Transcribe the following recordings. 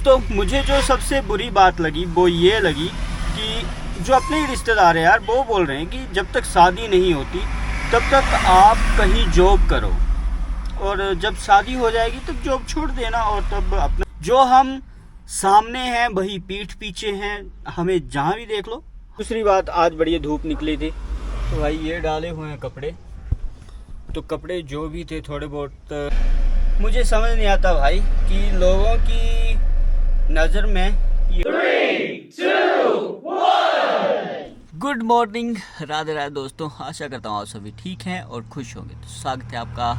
तो मुझे जो सबसे बुरी बात लगी वो ये लगी कि जो अपने ही रिश्तेदार हैं यार, वो बोल रहे हैं कि जब तक शादी नहीं होती तब तक आप कहीं जॉब करो, और जब शादी हो जाएगी तब जॉब छोड़ देना, और तब अपना जो हम सामने हैं वही पीठ पीछे हैं, हमें जहाँ भी देख लो। दूसरी बात, आज बड़ी धूप निकली थी तो भाई ये डाले हुए हैं कपड़े, तो कपड़े जो भी थे थोड़े बहुत मुझे समझ नहीं आता भाई कि लोगों की नज़र में 3, 2, 1। गुड मॉर्निंग, राधे राधे दोस्तों, आशा करता हूँ आप सभी ठीक हैं और खुश होंगे। तो स्वागत है आपका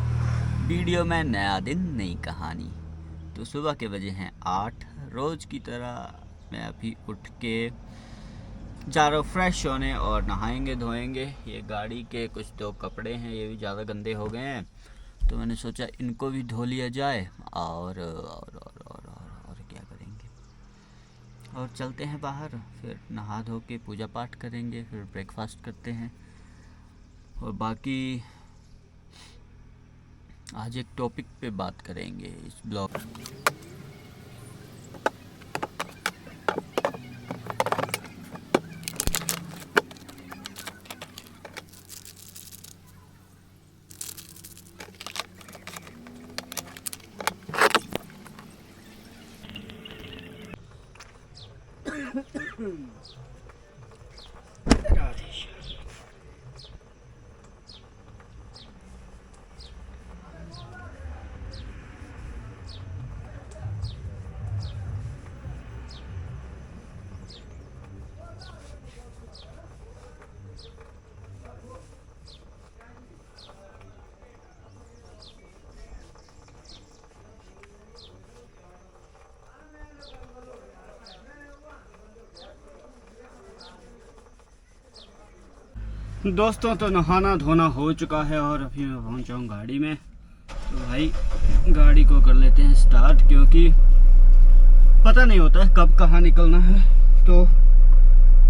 वीडियो में, नया दिन नई कहानी। तो सुबह के बजे हैं 8, रोज़ की तरह मैं अभी उठ के जा रहा हूँ फ्रेश होने और नहाएंगे धोएंगे। ये गाड़ी के कुछ 2 कपड़े हैं, ये भी ज़्यादा गंदे हो गए हैं, तो मैंने सोचा इनको भी धो लिया जाए और क्या करेंगे, और चलते हैं बाहर, फिर नहा धो के पूजा पाठ करेंगे, फिर ब्रेकफास्ट करते हैं। और बाकी आज एक टॉपिक पे बात करेंगे इस ब्लॉग। दोस्तों, तो नहाना धोना हो चुका है और अभी मैं पहुंचा हूँ गाड़ी में। तो भाई गाड़ी को कर लेते हैं स्टार्ट, क्योंकि पता नहीं होता है कब कहाँ निकलना है। तो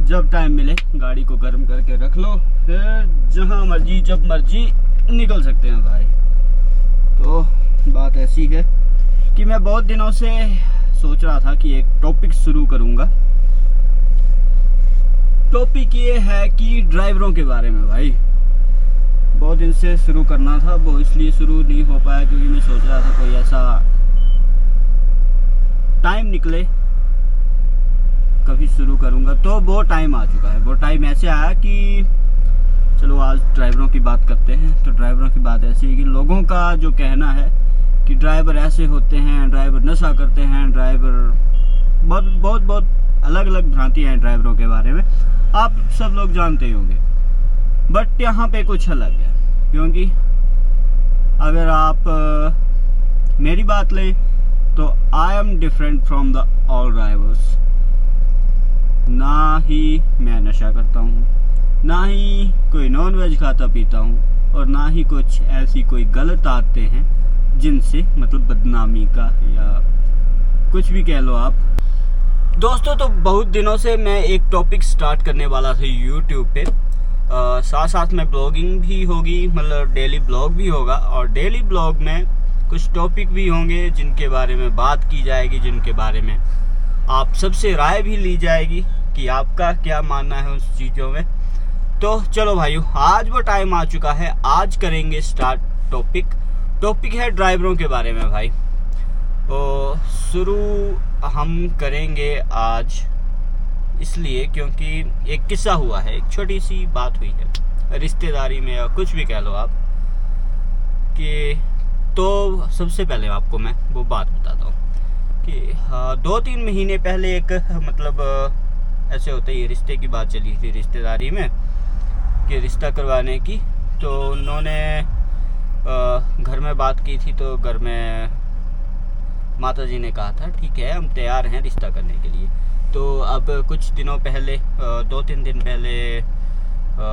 जब टाइम मिले गाड़ी को गर्म करके रख लो, फिर जहाँ मर्जी जब मर्जी निकल सकते हैं भाई। तो बात ऐसी है कि मैं बहुत दिनों से सोच रहा था कि एक टॉपिक शुरू करूँगा। टॉपिक ये है कि ड्राइवरों के बारे में भाई, बहुत दिन से शुरू करना था, वो इसलिए शुरू नहीं हो पाया क्योंकि मैं सोच रहा था कोई ऐसा टाइम निकले कभी शुरू करूंगा। तो वो टाइम आ चुका है। वो टाइम ऐसे आया कि चलो आज ड्राइवरों की बात करते हैं। तो ड्राइवरों की बात ऐसी है कि लोगों का जो कहना है कि ड्राइवर ऐसे होते हैं, ड्राइवर नशा करते हैं, ड्राइवर बहुत अलग अलग भ्रांतियाँ हैं ड्राइवरों के बारे में, आप सब लोग जानते ही होंगे। बट यहाँ पे कुछ अलग है, क्योंकि अगर आप मेरी बात लें तो I am different from the all drivers. ना ही मैं नशा करता हूँ, ना ही कोई नॉन वेज खाता पीता हूँ, और ना ही कुछ ऐसी कोई गलत आदतें हैं जिनसे मतलब बदनामी का या कुछ भी कह लो आप। दोस्तों, तो बहुत दिनों से मैं एक टॉपिक स्टार्ट करने वाला था यूट्यूब पे, साथ साथ में ब्लॉगिंग भी होगी, मतलब डेली ब्लॉग भी होगा, और डेली ब्लॉग में कुछ टॉपिक भी होंगे जिनके बारे में बात की जाएगी, जिनके बारे में आप सबसे राय भी ली जाएगी कि आपका क्या मानना है उस चीज़ों में। तो चलो भाइयों, आज वो टाइम आ चुका है, आज करेंगे स्टार्ट टॉपिक है ड्राइवरों के बारे में भाई। तो शुरू हम करेंगे आज इसलिए क्योंकि एक किस्सा हुआ है, एक छोटी सी बात हुई है रिश्तेदारी में, या कुछ भी कह लो आप कि। तो सबसे पहले आपको मैं वो बात बताता हूँ कि 2-3 महीने पहले एक मतलब ऐसे होते ही रिश्ते की बात चली थी रिश्तेदारी में कि रिश्ता करवाने की। तो उन्होंने घर में बात की थी, तो घर में माता जी ने कहा था ठीक है हम तैयार हैं रिश्ता करने के लिए। तो अब कुछ दिनों पहले 2-3 दिन पहले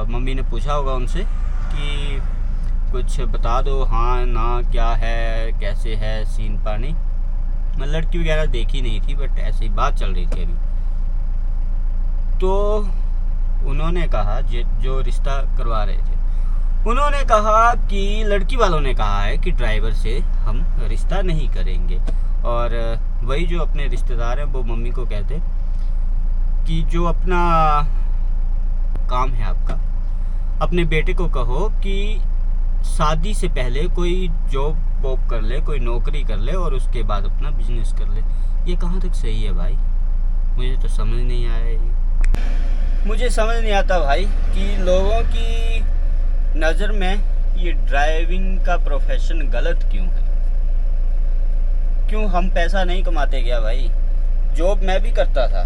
मम्मी ने पूछा होगा उनसे कि कुछ बता दो, हाँ ना क्या है, कैसे है सीन पानी। मैं लड़की वगैरह देखी नहीं थी, बट ऐसे ही बात चल रही थी अभी। तो उन्होंने कहा जो रिश्ता करवा रहे थे, उन्होंने कहा कि लड़की वालों ने कहा है कि ड्राइवर से हम रिश्ता नहीं करेंगे, और वही जो अपने रिश्तेदार हैं वो मम्मी को कहते कि जो अपना काम है आपका, अपने बेटे को कहो कि शादी से पहले कोई जॉब वॉब कर ले, कोई नौकरी कर ले और उसके बाद अपना बिजनेस कर ले। ये कहाँ तक सही है भाई? मुझे तो समझ नहीं आया ये। मुझे समझ नहीं आता भाई कि लोगों की नज़र में ये ड्राइविंग का प्रोफेशन गलत क्यों है। क्यों हम पैसा नहीं कमाते क्या भाई? जॉब मैं भी करता था,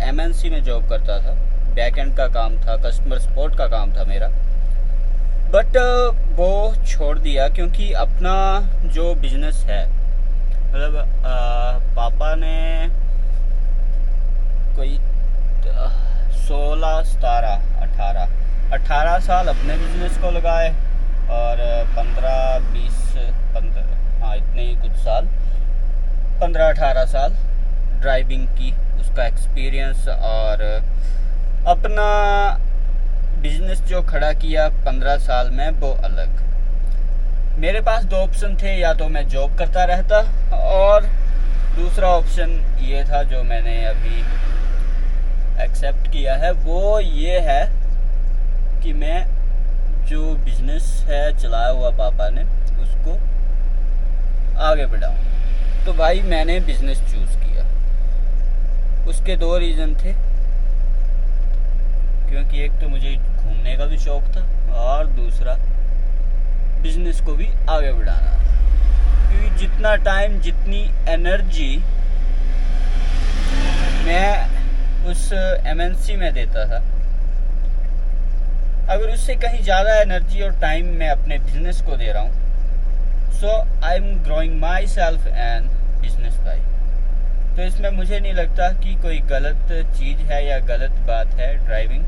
MNC में जॉब करता था, बैकएंड का काम था, कस्टमर सपोर्ट का काम था मेरा, बट वो छोड़ दिया क्योंकि अपना जो बिजनेस है, मतलब पापा ने कोई 16, 17, 18 साल अपने बिजनेस को लगाए और 15, 20, 15, हाँ इतने ही कुछ साल, 15-18 साल ड्राइविंग की, उसका एक्सपीरियंस और अपना बिजनेस जो खड़ा किया 15 साल में वो अलग। मेरे पास 2 ऑप्शन थे, या तो मैं जॉब करता रहता और दूसरा ऑप्शन ये था जो मैंने अभी एक्सेप्ट किया है, वो ये है कि मैं जो बिजनेस है चलाया हुआ पापा ने उसको आगे बढ़ाऊं। तो भाई मैंने बिजनेस चूज़ किया। उसके 2 रीज़न थे, क्योंकि एक तो मुझे घूमने का भी शौक़ था और दूसरा बिजनेस को भी आगे बढ़ाना था। क्योंकि जितना टाइम, जितनी एनर्जी मैं उस MNC में देता था, अगर उससे कहीं ज़्यादा एनर्जी और टाइम मैं अपने बिजनेस को दे रहा हूँ, so I am growing myself and business by. तो इसमें मुझे नहीं लगता कि कोई गलत चीज़ है या गलत बात है ड्राइविंग।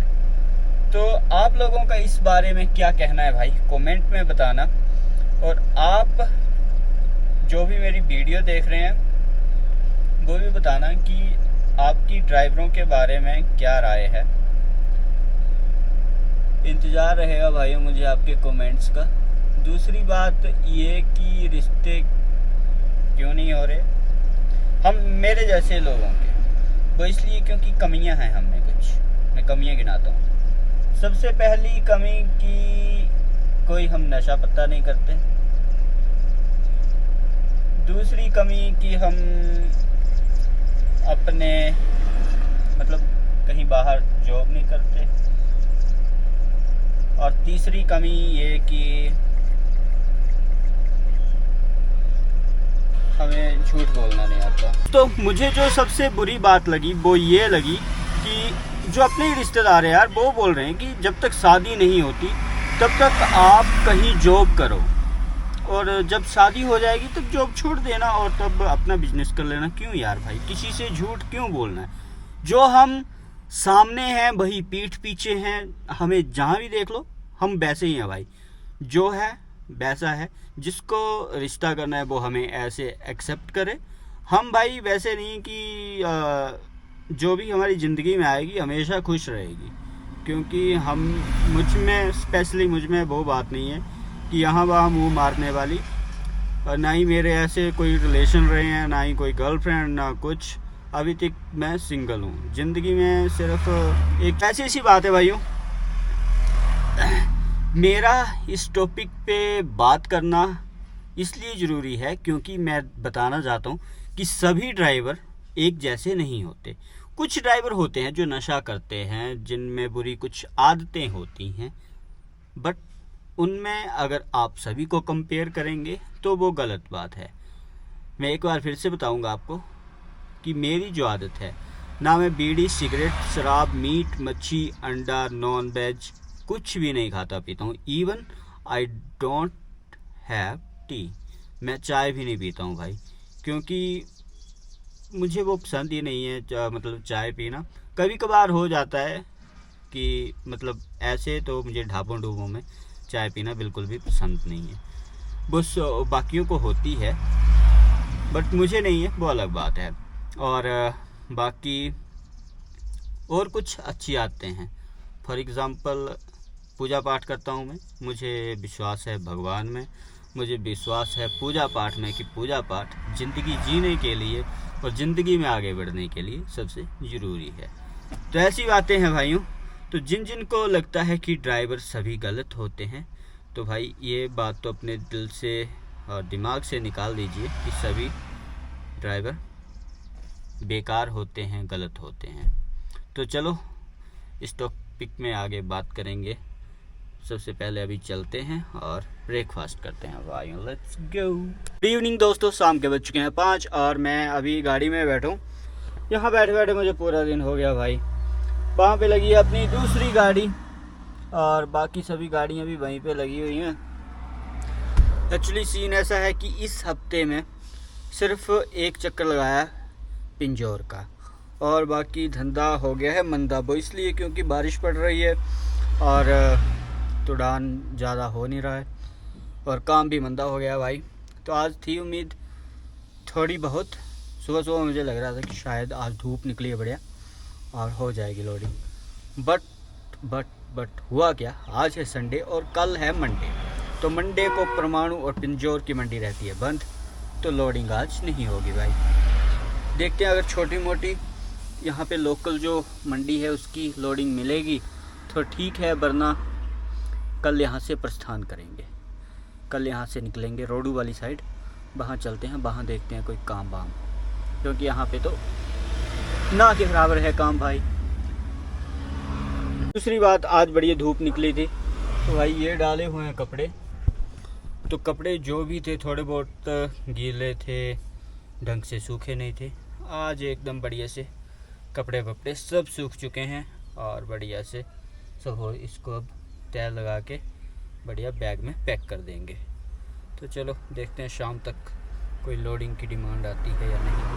तो आप लोगों का इस बारे में क्या कहना है भाई, कमेंट में बताना। और आप जो भी मेरी वीडियो देख रहे हैं वो भी बताना कि आपकी ड्राइवरों के बारे में क्या राय है। इंतज़ार रहेगा भाइयों मुझे आपके कमेंट्स का। दूसरी बात ये कि रिश्ते क्यों नहीं हो रहे हम मेरे जैसे लोगों के, वो इसलिए क्योंकि कमियां हैं हम में कुछ। मैं कमियां गिनाता हूँ। सबसे पहली कमी कि कोई हम नशा पत्ता नहीं करते। दूसरी कमी कि हम अपने मतलब कहीं बाहर जॉब नहीं करते। और तीसरी कमी ये कि हमें झूठ बोलना नहीं आता। तो मुझे जो सबसे बुरी बात लगी वो ये लगी कि जो अपने ही रिश्तेदार हैं यार, वो बोल रहे हैं कि जब तक शादी नहीं होती तब तक आप कहीं जॉब करो और जब शादी हो जाएगी तब जॉब छोड़ देना और तब अपना बिजनेस कर लेना। क्यों यार भाई, किसी से झूठ क्यों बोलना है? जो हम सामने हैं वही पीठ पीछे हैं। हमें जहाँ भी देख लो हम वैसे ही हैं भाई, जो है वैसा है। जिसको रिश्ता करना है वो हमें ऐसे एक्सेप्ट करे। हम भाई वैसे नहीं कि जो भी हमारी ज़िंदगी में आएगी हमेशा खुश रहेगी, क्योंकि हम स्पेशली मुझ में वो बात नहीं है कि यहाँ वहाँ मुँह मारने वाली। और ना ही मेरे ऐसे कोई रिलेशन रहे हैं, ना ही कोई गर्लफ्रेंड, ना कुछ। अभी तक मैं सिंगल हूँ। ज़िंदगी में सिर्फ एक ऐसी सी बात है भाइयों, मेरा इस टॉपिक पे बात करना इसलिए ज़रूरी है क्योंकि मैं बताना चाहता हूँ कि सभी ड्राइवर एक जैसे नहीं होते। कुछ ड्राइवर होते हैं जो नशा करते हैं, जिनमें बुरी कुछ आदतें होती हैं, बट उनमें अगर आप सभी को कंपेयर करेंगे तो वो गलत बात है। मैं एक बार फिर से बताऊंगा आपको कि मेरी जो आदत है, ना मैं बीड़ी, सिगरेट, शराब, मीट, मच्छी, अंडा, नॉन वेज कुछ भी नहीं खाता पीता हूँ। Even I don't have T. मैं चाय भी नहीं पीता हूँ भाई, क्योंकि मुझे वो पसंद ही नहीं है। मतलब चाय पीना कभी कभार हो जाता है कि मतलब ऐसे, तो मुझे ढाबों डूबों में चाय पीना बिल्कुल भी पसंद नहीं है। बस बाकियों को होती है बट मुझे नहीं है, वो अलग बात है। और बाकी और कुछ अच्छी आदतें हैं। फॉर एग्ज़ाम्पल पूजा पाठ करता हूँ मैं, मुझे विश्वास है भगवान में, मुझे विश्वास है पूजा पाठ में कि पूजा पाठ ज़िंदगी जीने के लिए और ज़िंदगी में आगे बढ़ने के लिए सबसे ज़रूरी है। तो ऐसी बातें हैं भाइयों। तो जिन जिन को लगता है कि ड्राइवर सभी गलत होते हैं, तो भाई ये बात तो अपने दिल से और दिमाग से निकाल दीजिए कि सभी ड्राइवर बेकार होते हैं, गलत होते हैं। तो चलो इस टॉपिक में आगे बात करेंगे। सबसे पहले अभी चलते हैं और ब्रेकफास्ट करते हैं भाइयों। Let's go. गुड इवनिंग दोस्तों, शाम के बज चुके हैं 5 और मैं अभी गाड़ी में बैठा हूँ। यहाँ बैठे बैठे मुझे पूरा दिन हो गया भाई। वहाँ पे लगी है अपनी दूसरी गाड़ी और बाकी सभी गाड़ियाँ भी वहीं पे लगी हुई हैं। एक्चुअली सीन ऐसा है कि इस हफ्ते में सिर्फ एक चक्कर लगाया पिंजौर का और बाकी धंधा हो गया है मंदा। वो इसलिए क्योंकि बारिश पड़ रही है और उड़ान ज़्यादा हो नहीं रहा है और काम भी मंदा हो गया भाई। तो आज थी उम्मीद थोड़ी बहुत, सुबह सुबह मुझे लग रहा था कि शायद आज धूप निकली है बढ़िया और हो जाएगी लोडिंग। बट हुआ क्या, आज है संडे और कल है मंडे। तो मंडे को परमाणु और पिंजौर की मंडी रहती है बंद, तो लोडिंग आज नहीं होगी भाई। देखते हैं अगर छोटी मोटी यहाँ पे लोकल जो मंडी है उसकी लोडिंग मिलेगी तो ठीक है, वरना कल यहाँ से प्रस्थान करेंगे। कल यहाँ से निकलेंगे रोडू वाली साइड, वहाँ चलते हैं, वहाँ देखते हैं कोई काम वाम, क्योंकि यहाँ पे तो ना के बराबर है काम भाई। दूसरी बात, आज बढ़िया धूप निकली थी तो भाई ये डाले हुए हैं कपड़े। तो कपड़े जो भी थे थोड़े बहुत गीले थे, ढंग से सूखे नहीं थे। आज एकदम बढ़िया से कपड़े वपड़े सब सूख चुके हैं और बढ़िया से सब हो। इसको अब तय लगा के बढ़िया बैग में पैक कर देंगे। तो चलो देखते हैं शाम तक कोई लोडिंग की डिमांड आती है या नहीं।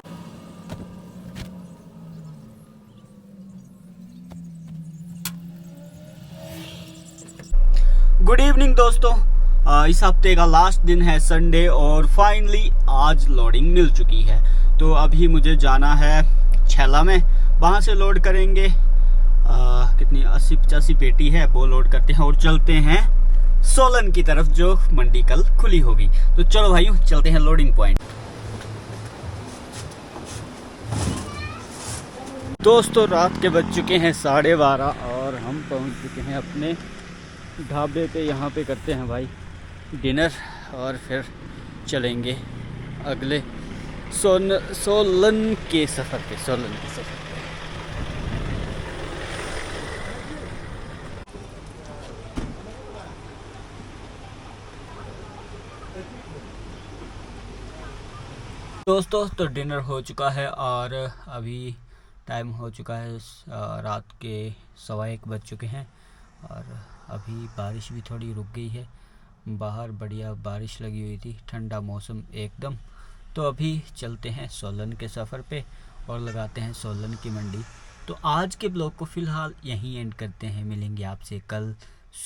गुड इवनिंग दोस्तों, इस हफ्ते का लास्ट दिन है संडे और फाइनली आज लोडिंग मिल चुकी है। तो अभी मुझे जाना है छैला में, वहाँ से लोड करेंगे कितनी 80-85 पेटी है, वो लोड करते हैं और चलते हैं सोलन की तरफ जो मंडी कल खुली होगी। तो चलो भाइयों चलते हैं लोडिंग पॉइंट। दोस्तों रात के बज चुके हैं 12:30 और हम पहुंच चुके हैं अपने ढाबे पे। यहाँ पे करते हैं भाई डिनर और फिर चलेंगे अगले सोलन के सफ़र पे। दोस्तों तो डिनर हो चुका है और अभी टाइम हो चुका है रात के 1:15 बज चुके हैं और अभी बारिश भी थोड़ी रुक गई है। बाहर बढ़िया बारिश लगी हुई थी, ठंडा मौसम एकदम। तो अभी चलते हैं सोलन के सफ़र पे और लगाते हैं सोलन की मंडी। तो आज के ब्लॉग को फ़िलहाल यहीं एंड करते हैं, मिलेंगे आपसे कल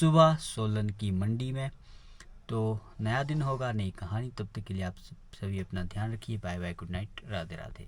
सुबह सोलन की मंडी में। तो नया दिन होगा, नई कहानी। तब तक के लिए आप सभी अपना ध्यान रखिए। Bye bye, good night, Radhe Radhe.